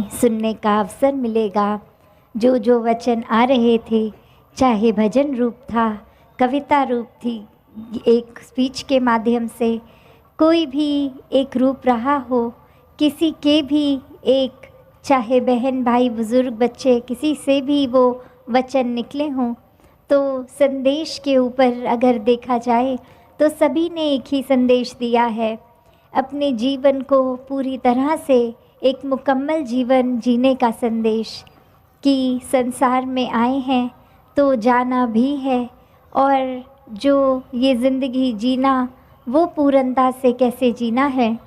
में सुनने का अवसर मिलेगा। जो जो वचन आ रहे थे, चाहे भजन रूप था, कविता रूप थी, एक स्पीच के माध्यम से कोई भी एक रूप रहा हो, किसी के भी एक, चाहे बहन भाई बुज़ुर्ग बच्चे, किसी से भी वो वचन निकले हों, तो संदेश के ऊपर अगर देखा जाए तो सभी ने एक ही संदेश दिया है, अपने जीवन को पूरी तरह से एक मुकम्मल जीवन जीने का संदेश, कि संसार में आए हैं तो जाना भी है, और जो ये ज़िंदगी जीना वो पूर्णता से कैसे जीना है।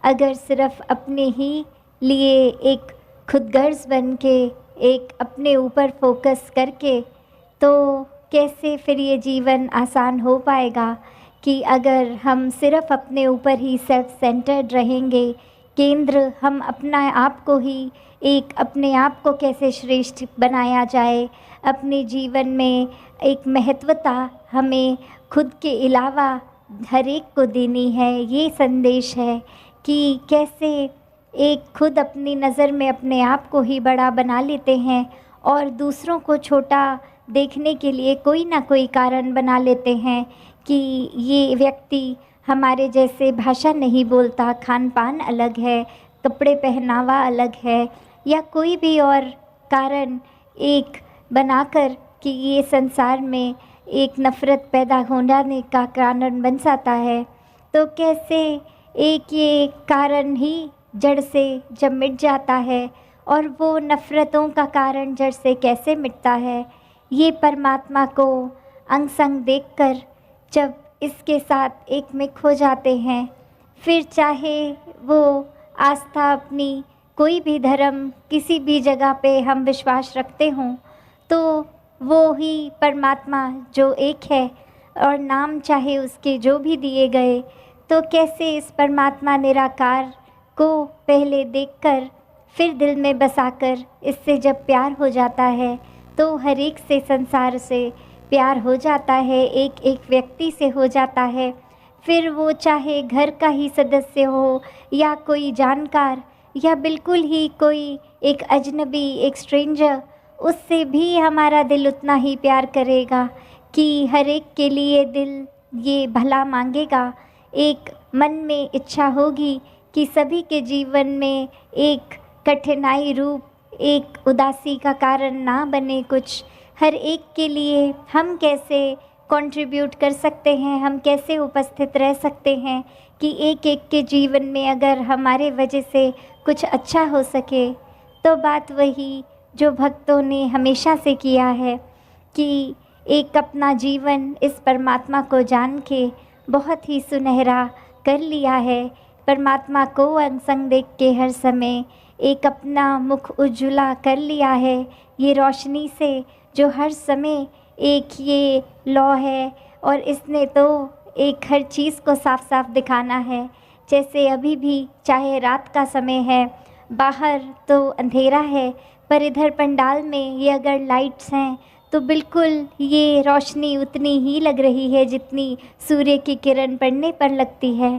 अगर सिर्फ़ अपने ही लिए एक खुदगर्ज़ बन के, एक अपने ऊपर फोकस करके, तो कैसे फिर ये जीवन आसान हो पाएगा। कि अगर हम सिर्फ़ अपने ऊपर ही सेल्फ सेंटर्ड रहेंगे, केंद्र हम अपना आप को ही एक, अपने आप को कैसे श्रेष्ठ बनाया जाए, अपने जीवन में एक महत्वता हमें खुद के अलावा हर एक को देनी है। ये संदेश है कि कैसे एक खुद अपनी नज़र में अपने आप को ही बड़ा बना लेते हैं और दूसरों को छोटा देखने के लिए कोई ना कोई कारण बना लेते हैं कि ये व्यक्ति हमारे जैसे भाषा नहीं बोलता, खान पान अलग है, कपड़े पहनावा अलग है, या कोई भी और कारण एक बनाकर कि ये संसार में एक नफ़रत पैदा होने का कारण बन जाता है। तो कैसे एक ये कारण ही जड़ से जब मिट जाता है, और वो नफ़रतों का कारण जड़ से कैसे मिटता है, ये परमात्मा को अंग संग देखकर जब इसके साथ एक मिक हो जाते हैं, फिर चाहे वो आस्था अपनी कोई भी धर्म किसी भी जगह पे हम विश्वास रखते हों, तो वो ही परमात्मा जो एक है, और नाम चाहे उसके जो भी दिए गए, तो कैसे इस परमात्मा निराकार को पहले देखकर फिर दिल में बसाकर इससे जब प्यार हो जाता है, तो हर एक से संसार से प्यार हो जाता है, एक एक व्यक्ति से हो जाता है। फिर वो चाहे घर का ही सदस्य हो, या कोई जानकार, या बिल्कुल ही कोई एक अजनबी, एक स्ट्रेंजर, उससे भी हमारा दिल उतना ही प्यार करेगा कि हर एक के लिए दिल ये भला मांगेगा। एक मन में इच्छा होगी कि सभी के जीवन में एक कठिनाई रूप एक उदासी का कारण ना बने कुछ। हर एक के लिए हम कैसे कंट्रीब्यूट कर सकते हैं, हम कैसे उपस्थित रह सकते हैं कि एक एक के जीवन में अगर हमारे वजह से कुछ अच्छा हो सके, तो बात वही जो भक्तों ने हमेशा से किया है कि एक अपना जीवन इस परमात्मा को जान के बहुत ही सुनहरा कर लिया है। परमात्मा को अंग संग देख के हर समय एक अपना मुख उज्ज्वला कर लिया है, ये रोशनी से जो हर समय एक ये लौ है, और इसने तो एक हर चीज़ को साफ साफ दिखाना है। जैसे अभी भी चाहे रात का समय है, बाहर तो अंधेरा है, पर इधर पंडाल में ये अगर लाइट्स हैं तो बिल्कुल ये रोशनी उतनी ही लग रही है जितनी सूर्य की किरण पड़ने पर लगती है।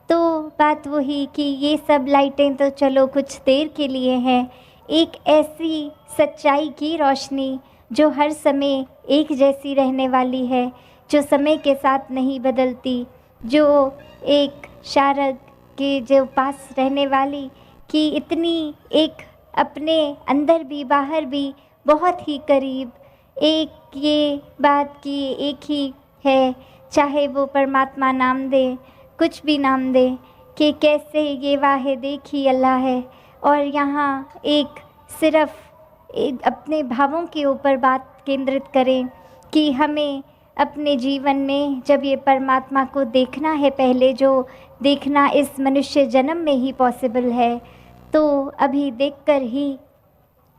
तो बात वही कि ये सब लाइटें तो चलो कुछ देर के लिए हैं, एक ऐसी सच्चाई की रोशनी जो हर समय एक जैसी रहने वाली है, जो समय के साथ नहीं बदलती, जो एक शारद के जो पास रहने वाली कि इतनी एक अपने अंदर भी बाहर भी बहुत ही करीब एक ये बात की एक ही है, चाहे वो परमात्मा नाम दे, कुछ भी नाम दे, कि कैसे ये वाहिद एक ही अल्लाह है। और यहाँ एक सिर्फ़ अपने भावों के ऊपर बात केंद्रित करें कि हमें अपने जीवन में जब ये परमात्मा को देखना है, पहले जो देखना इस मनुष्य जन्म में ही पॉसिबल है, तो अभी देखकर ही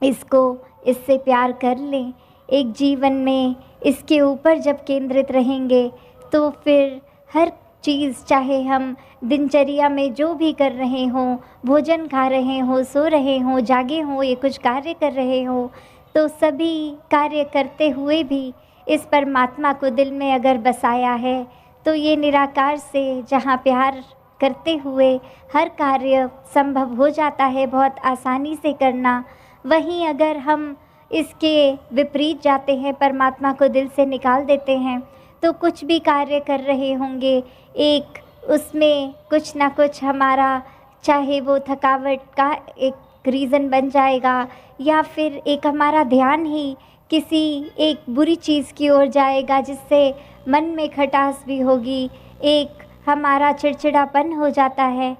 इसको इससे प्यार कर लें। एक जीवन में इसके ऊपर जब केंद्रित रहेंगे तो फिर हर चीज़, चाहे हम दिनचर्या में जो भी कर रहे हों, भोजन खा रहे हों, सो रहे हों, जागे हों, ये कुछ कार्य कर रहे हों, तो सभी कार्य करते हुए भी इस परमात्मा को दिल में अगर बसाया है, तो ये निराकार से जहाँ प्यार करते हुए हर कार्य संभव हो जाता है बहुत आसानी से करना। वहीं अगर हम इसके विपरीत जाते हैं, परमात्मा को दिल से निकाल देते हैं, तो कुछ भी कार्य कर रहे होंगे, एक उसमें कुछ ना कुछ हमारा, चाहे वो थकावट का एक रीज़न बन जाएगा, या फिर एक हमारा ध्यान ही किसी एक बुरी चीज़ की ओर जाएगा जिससे मन में खटास भी होगी, एक हमारा चिड़चिड़ापन हो जाता है।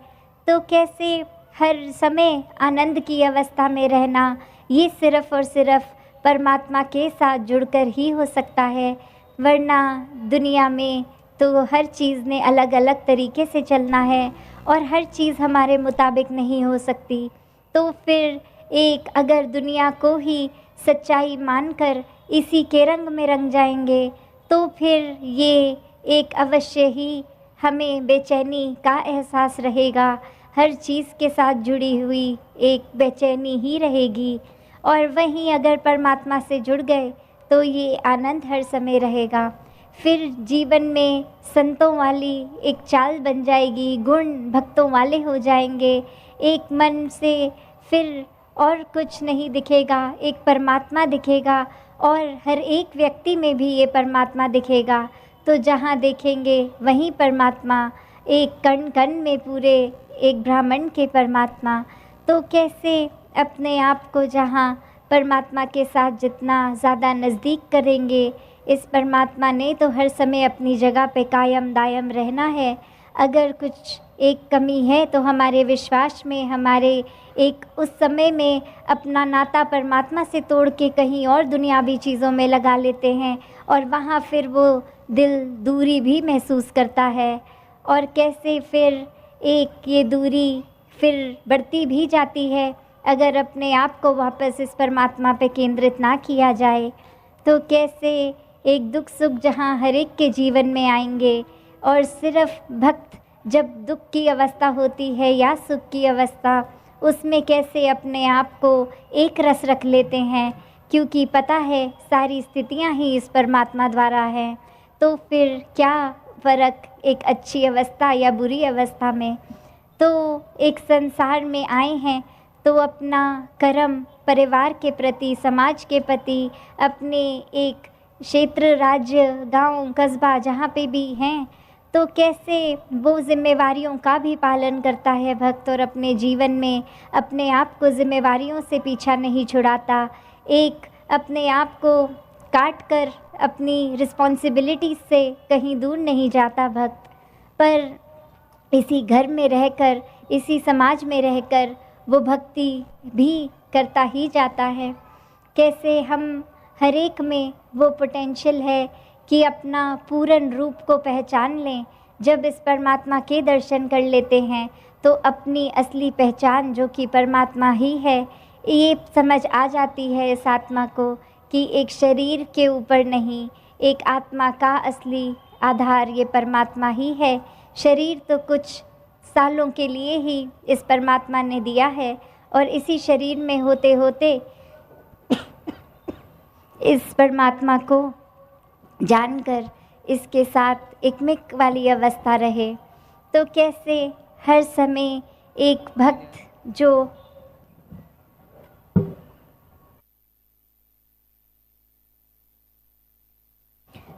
तो कैसे हर समय आनंद की अवस्था में रहना, ये सिर्फ़ और सिर्फ़ परमात्मा के साथ जुड़कर ही हो सकता है, वरना दुनिया में तो हर चीज़ ने अलग अलग तरीके से चलना है और हर चीज़ हमारे मुताबिक नहीं हो सकती। तो फिर एक अगर दुनिया को ही सच्चाई मानकर इसी के रंग में रंग जाएंगे, तो फिर ये एक अवश्य ही हमें बेचैनी का एहसास रहेगा, हर चीज़ के साथ जुड़ी हुई एक बेचैनी ही रहेगी। और वहीं अगर परमात्मा से जुड़ गए तो ये आनंद हर समय रहेगा। फिर जीवन में संतों वाली एक चाल बन जाएगी, गुण भक्तों वाले हो जाएंगे, एक मन से फिर और कुछ नहीं दिखेगा, एक परमात्मा दिखेगा और हर एक व्यक्ति में भी ये परमात्मा दिखेगा। तो जहाँ देखेंगे वहीं परमात्मा, एक कण कण में पूरे एक ब्राह्मण के परमात्मा। तो कैसे अपने आप को जहाँ परमात्मा के साथ जितना ज़्यादा नज़दीक करेंगे, इस परमात्मा ने तो हर समय अपनी जगह पे कायम दायम रहना है। अगर कुछ एक कमी है तो हमारे विश्वास में, हमारे एक उस समय में अपना नाता परमात्मा से तोड़ के कहीं और दुनियावी चीज़ों में लगा लेते हैं और वहाँ फिर वो दिल दूरी भी महसूस करता है। और कैसे फिर एक ये दूरी फिर बढ़ती भी जाती है अगर अपने आप को वापस इस परमात्मा पे केंद्रित ना किया जाए। तो कैसे एक दुख सुख जहाँ हर एक के जीवन में आएंगे और सिर्फ भक्त जब दुख की अवस्था होती है या सुख की अवस्था, उसमें कैसे अपने आप को एक रस रख लेते हैं, क्योंकि पता है सारी स्थितियाँ ही इस परमात्मा द्वारा हैं। तो फिर क्या फ़र्क एक अच्छी अवस्था या बुरी अवस्था में। तो एक संसार में आए हैं तो अपना कर्म परिवार के प्रति, समाज के प्रति, अपने एक क्षेत्र, राज्य, गांव, कस्बा जहाँ पे भी हैं, तो कैसे वो जिम्मेवारियों का भी पालन करता है भक्त और अपने जीवन में अपने आप को जिम्मेवारियों से पीछा नहीं छुड़ाता, एक अपने आप को काट कर अपनी रिस्पॉन्सिबिलिटी से कहीं दूर नहीं जाता भक्त, पर इसी घर में रहकर, इसी समाज में रहकर वो भक्ति भी करता ही जाता है। कैसे हम हर एक में वो पोटेंशियल है कि अपना पूर्ण रूप को पहचान लें। जब इस परमात्मा के दर्शन कर लेते हैं तो अपनी असली पहचान जो कि परमात्मा ही है, ये समझ आ जाती है इस आत्मा को कि एक शरीर के ऊपर नहीं, एक आत्मा का असली आधार ये परमात्मा ही है। शरीर तो कुछ सालों के लिए ही इस परमात्मा ने दिया है और इसी शरीर में होते होते इस परमात्मा को जानकर इसके साथ एकमिक वाली अवस्था रहे। तो कैसे हर समय एक भक्त जो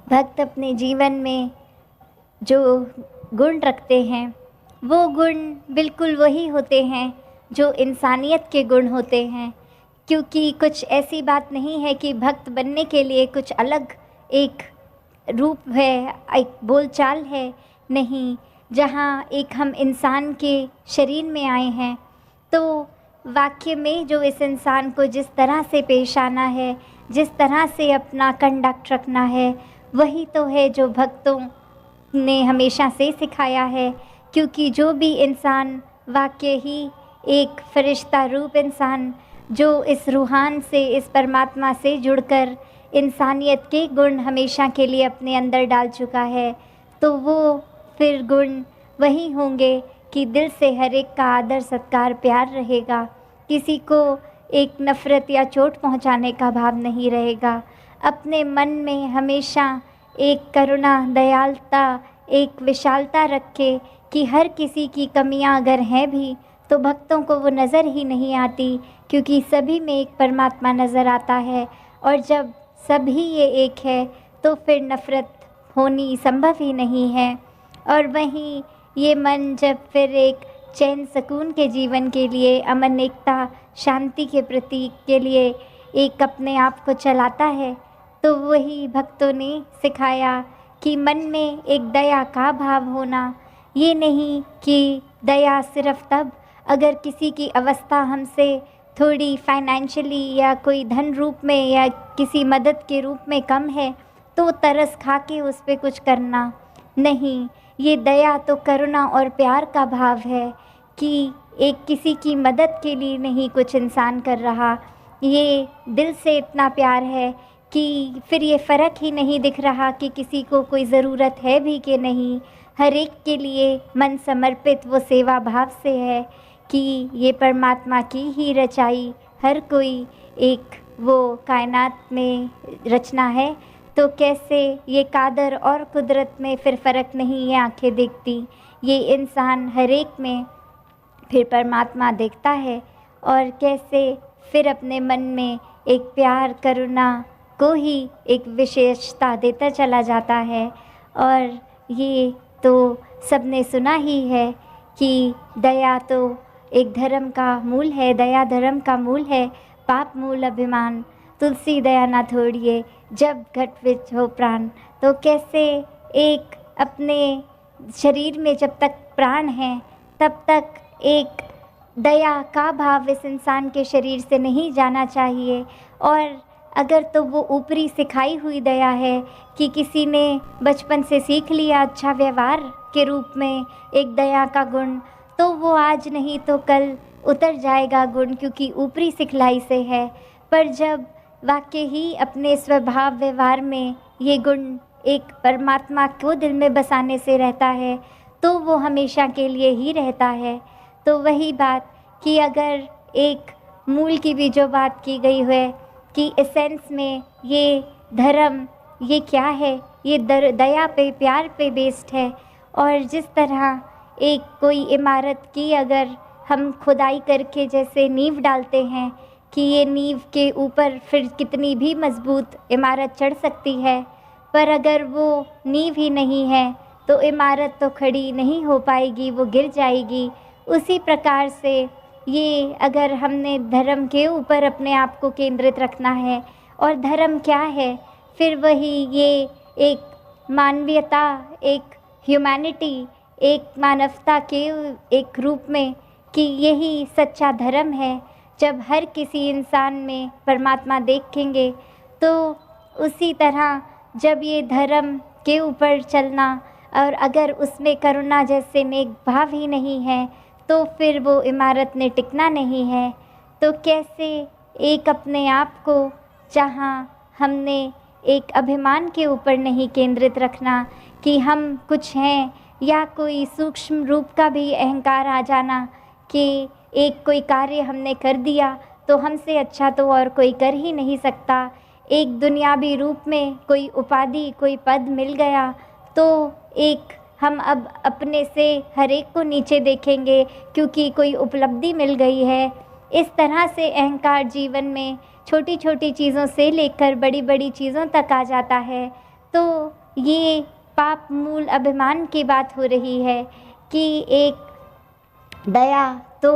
भक्त अपने जीवन में जो गुण रखते हैं वो गुण बिल्कुल वही होते हैं जो इंसानियत के गुण होते हैं, क्योंकि कुछ ऐसी बात नहीं है कि भक्त बनने के लिए कुछ अलग एक रूप है, एक बोलचाल है, नहीं। जहाँ एक हम इंसान के शरीर में आए हैं तो वाक्य में जो इस इंसान को जिस तरह से पेश आना है, जिस तरह से अपना कंडक्ट रखना है, वही तो है जो भक्तों ने हमेशा से सिखाया है। क्योंकि जो भी इंसान वाक्य ही एक फरिश्ता रूप इंसान जो इस रूहान से, इस परमात्मा से जुड़कर इंसानियत के गुण हमेशा के लिए अपने अंदर डाल चुका है, तो वो फिर गुण वही होंगे कि दिल से हर एक का आदर सत्कार प्यार रहेगा, किसी को एक नफ़रत या चोट पहुंचाने का भाव नहीं रहेगा। अपने मन में हमेशा एक करुणा, दयालुता, एक विशालता रखे कि हर किसी की कमियां अगर हैं भी तो भक्तों को वो नज़र ही नहीं आती, क्योंकि सभी में एक परमात्मा नज़र आता है। और जब सभी ये एक है तो फिर नफ़रत होनी संभव ही नहीं है। और वहीं ये मन जब फिर एक चैन सुकून के जीवन के लिए, अमन, एकता, शांति के प्रतीक के लिए एक अपने आप को चलाता है, तो वही भक्तों ने सिखाया कि मन में एक दया का भाव होना। ये नहीं कि दया सिर्फ तब अगर किसी की अवस्था हमसे थोड़ी फाइनेंशियली या कोई धन रूप में या किसी मदद के रूप में कम है तो तरस खा के उस पर कुछ करना नहीं। ये दया तो करुणा और प्यार का भाव है कि एक किसी की मदद के लिए नहीं कुछ इंसान कर रहा, ये दिल से इतना प्यार है कि फिर ये फ़र्क ही नहीं दिख रहा कि किसी को कोई ज़रूरत है भी कि नहीं। हर एक के लिए मन समर्पित वो सेवा भाव से है कि ये परमात्मा की ही रचाई हर कोई एक वो कायनात में रचना है। तो कैसे ये कादर और कुदरत में फिर फ़र्क नहीं है, आंखें देखती, ये इंसान हर एक में फिर परमात्मा देखता है। और कैसे फिर अपने मन में एक प्यार करुणा को ही एक विशेषता देता चला जाता है। और ये तो सबने सुना ही है कि दया तो एक धर्म का मूल है, दया धर्म का मूल है, पाप मूल अभिमान, तुलसी दया ना छोड़िए जब घट विच हो प्राण। तो कैसे एक अपने शरीर में जब तक प्राण है तब तक एक दया का भाव इस इंसान के शरीर से नहीं जाना चाहिए। और अगर तो वो ऊपरी सिखाई हुई दया है कि किसी ने बचपन से सीख लिया अच्छा व्यवहार के रूप में एक दया का गुण, तो वो आज नहीं तो कल उतर जाएगा गुण, क्योंकि ऊपरी सिखलाई से है। पर जब वाकई ही अपने स्वभाव व्यवहार में ये गुण एक परमात्मा को दिल में बसाने से रहता है तो वो हमेशा के लिए ही रहता है। तो वही बात कि अगर एक मूल की भी जो बात की गई है कि एसेंस में ये धर्म ये क्या है, ये दया पे प्यार पे बेस्ड है। और जिस तरह एक कोई इमारत की अगर हम खुदाई करके जैसे नींव डालते हैं कि ये नींव के ऊपर फिर कितनी भी मजबूत इमारत चढ़ सकती है, पर अगर वो नींव ही नहीं है तो इमारत तो खड़ी नहीं हो पाएगी, वो गिर जाएगी। उसी प्रकार से ये अगर हमने धर्म के ऊपर अपने आप को केंद्रित रखना है, और धर्म क्या है, फिर वही ये एक मानवीयता, एक ह्यूमैनिटी, एक मानवता के एक रूप में कि यही सच्चा धर्म है। जब हर किसी इंसान में परमात्मा देखेंगे तो उसी तरह जब ये धर्म के ऊपर चलना और अगर उसमें करुणा जैसे नेक भाव ही नहीं है तो फिर वो इमारत ने टिकना नहीं है। तो कैसे एक अपने आप को जहाँ हमने एक अभिमान के ऊपर नहीं केंद्रित रखना कि हम कुछ हैं, या कोई सूक्ष्म रूप का भी अहंकार आ जाना कि एक कोई कार्य हमने कर दिया तो हमसे अच्छा तो और कोई कर ही नहीं सकता। एक दुनियावी रूप में कोई उपाधि कोई पद मिल गया तो एक हम अब अपने से हर एक को नीचे देखेंगे क्योंकि कोई उपलब्धि मिल गई है। इस तरह से अहंकार जीवन में छोटी छोटी चीज़ों से लेकर बड़ी बड़ी चीज़ों तक आ जाता है। तो ये पाप मूल अभिमान की बात हो रही है कि एक दया तो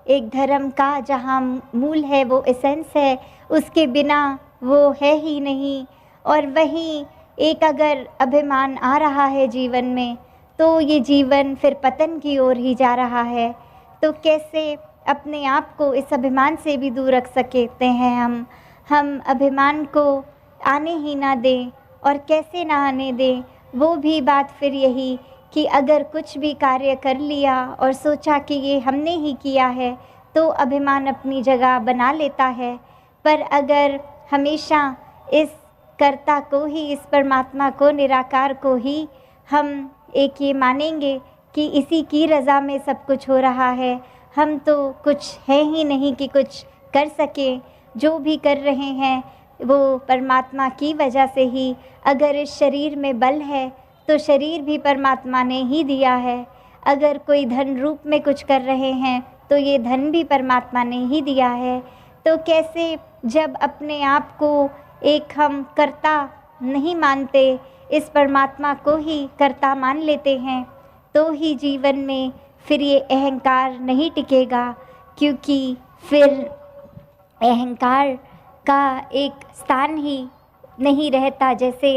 एक धर्म का जहाँ मूल है वो एसेंस है, उसके बिना वो है ही नहीं। और वहीं एक अगर अभिमान आ रहा है जीवन में तो ये जीवन फिर पतन की ओर ही जा रहा है। तो कैसे अपने आप को इस अभिमान से भी दूर रख सकते हैं हम अभिमान को आने ही ना दें। और कैसे ना आने दें, वो भी बात फिर यही कि अगर कुछ भी कार्य कर लिया और सोचा कि ये हमने ही किया है तो अभिमान अपनी जगह बना लेता है। पर अगर हमेशा इस कर्ता को ही, इस परमात्मा को, निराकार को ही हम एक ये मानेंगे कि इसी की रज़ा में सब कुछ हो रहा है, हम तो कुछ है ही नहीं कि कुछ कर सकें, जो भी कर रहे हैं वो परमात्मा की वजह से ही। अगर इस शरीर में बल है तो शरीर भी परमात्मा ने ही दिया है। अगर कोई धन रूप में कुछ कर रहे हैं तो ये धन भी परमात्मा ने ही दिया है। तो कैसे जब अपने आप को एक हम कर्ता नहीं मानते, इस परमात्मा को ही कर्ता मान लेते हैं, तो ही जीवन में फिर ये अहंकार नहीं टिकेगा, क्योंकि फिर अहंकार का एक स्थान ही नहीं रहता। जैसे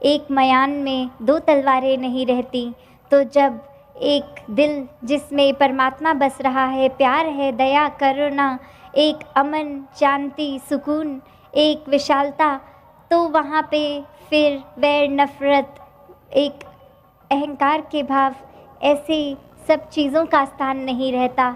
एक मयान में दो तलवारें नहीं रहती, तो जब एक दिल जिसमें परमात्मा बस रहा है, प्यार है, दया, करुणा, एक अमन, शांति, सुकून, एक विशालता, तो वहाँ पे फिर वैर, नफ़रत, एक अहंकार के भाव, ऐसे सब चीज़ों का स्थान नहीं रहता।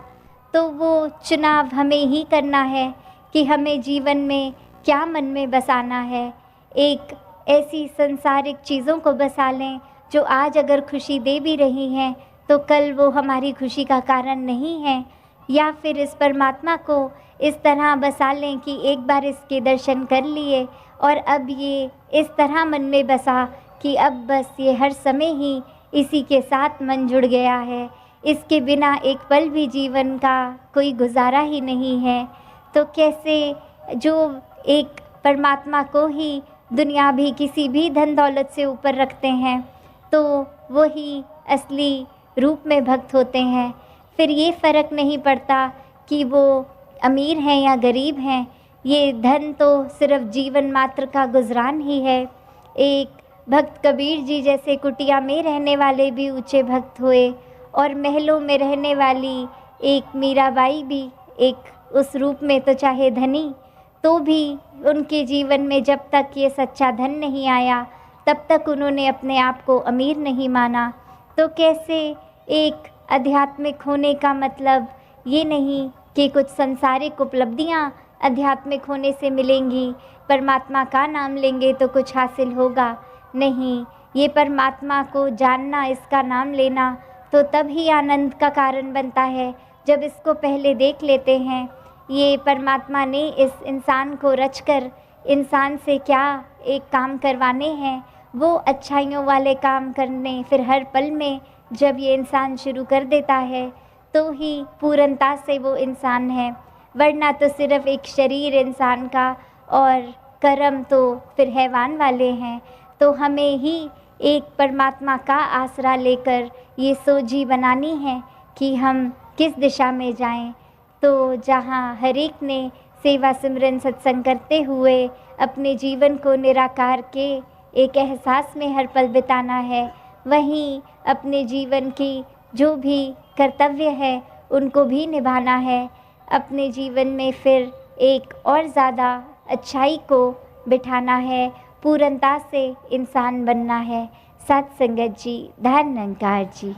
तो वो चुनाव हमें ही करना है कि हमें जीवन में क्या मन में बसाना है। एक ऐसी संसारिक चीज़ों को बसा लें जो आज अगर खुशी दे भी रही हैं तो कल वो हमारी खुशी का कारण नहीं है, या फिर इस परमात्मा को इस तरह बसा लें कि एक बार इसके दर्शन कर लिए और अब ये इस तरह मन में बसा कि अब बस ये हर समय ही इसी के साथ मन जुड़ गया है, इसके बिना एक पल भी जीवन का कोई गुजारा ही नहीं है। तो कैसे जो एक परमात्मा को ही दुनिया भी किसी भी धन दौलत से ऊपर रखते हैं, तो वही असली रूप में भक्त होते हैं। फिर ये फ़र्क नहीं पड़ता कि वो अमीर हैं या गरीब हैं, ये धन तो सिर्फ जीवन मात्र का गुजरान ही है। एक भक्त कबीर जी जैसे कुटिया में रहने वाले भी ऊंचे भक्त हुए, और महलों में रहने वाली एक मीराबाई भी एक उस रूप में तो चाहे धनी, तो भी उनके जीवन में जब तक ये सच्चा धन नहीं आया तब तक उन्होंने अपने आप को अमीर नहीं माना। तो कैसे एक आध्यात्मिक होने का मतलब ये नहीं कि कुछ संसारिक उपलब्धियाँ आध्यात्मिक होने से मिलेंगी, परमात्मा का नाम लेंगे तो कुछ हासिल होगा, नहीं। ये परमात्मा को जानना, इसका नाम लेना तो तब ही आनंद का कारण बनता है जब इसको पहले देख लेते हैं। ये परमात्मा ने इस इंसान को रचकर इंसान से क्या एक काम करवाने हैं, वो अच्छाइयों वाले काम करने फिर हर पल में जब ये इंसान शुरू कर देता है तो ही पूर्णता से वो इंसान है, वरना तो सिर्फ एक शरीर इंसान का और कर्म तो फिर हैवान वाले हैं। तो हमें ही एक परमात्मा का आसरा लेकर ये सोची बनानी है कि हम किस दिशा में जाएं। तो जहाँ हर एक ने सेवा सिमरन सत्संग करते हुए अपने जीवन को निराकार के एक एहसास में हर पल बिताना है, वहीं अपने जीवन की जो भी कर्तव्य है उनको भी निभाना है। अपने जीवन में फिर एक और ज़्यादा अच्छाई को बिठाना है, पूर्णता से इंसान बनना है। सत्संगत जी, धन निरंकार जी।